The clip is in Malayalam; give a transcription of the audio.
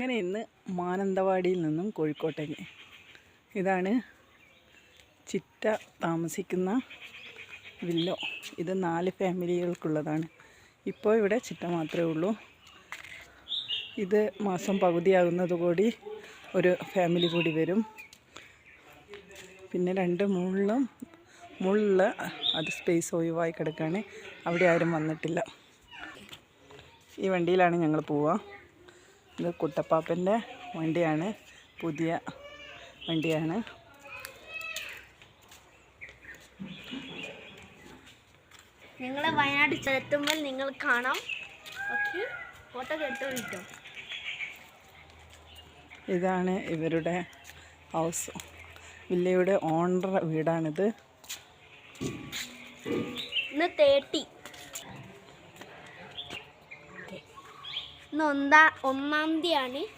അങ്ങനെ ഇന്ന് മാനന്തവാടിയിൽ നിന്നും കോഴിക്കോട്ടേക്ക്. ഇതാണ് ചിറ്റ താമസിക്കുന്ന വില്ലോ. ഇത് 4 ഫാമിലികൾക്കുള്ളതാണ്. ഇപ്പോൾ ഇവിടെ ചിറ്റ മാത്രമേ ഉള്ളൂ. ഇത് മാസം പകുതിയാകുന്നതുകൂടി ഒരു ഫാമിലി കൂടി വരും. പിന്നെ 2 മുകളിലുള്ള അത് സ്പേസ് ഒഴിവായി കിടക്കുകയാണ്. അവിടെ ആരും വന്നിട്ടില്ല. ഈ വണ്ടിയിലാണ് ഞങ്ങൾ പോവുക. ഇത് കുട്ടപ്പാപ്പൻ്റെ വണ്ടിയാണ്, പുതിയ വണ്ടിയാണ്. ഞങ്ങളെ വയനാട് ചെലുത്തുമ്പോൾ നിങ്ങൾ കാണാം. ഓക്കെ, ഫോട്ടോ എടുത്തു. ഇതാണ് ഇവരുടെ ഹൗസ്. വില്ലയുടെ ഓണർ വീടാണിത്. ഇന്ന് 30 ഇന്ന് 1-ാം തീയതിയാണ്.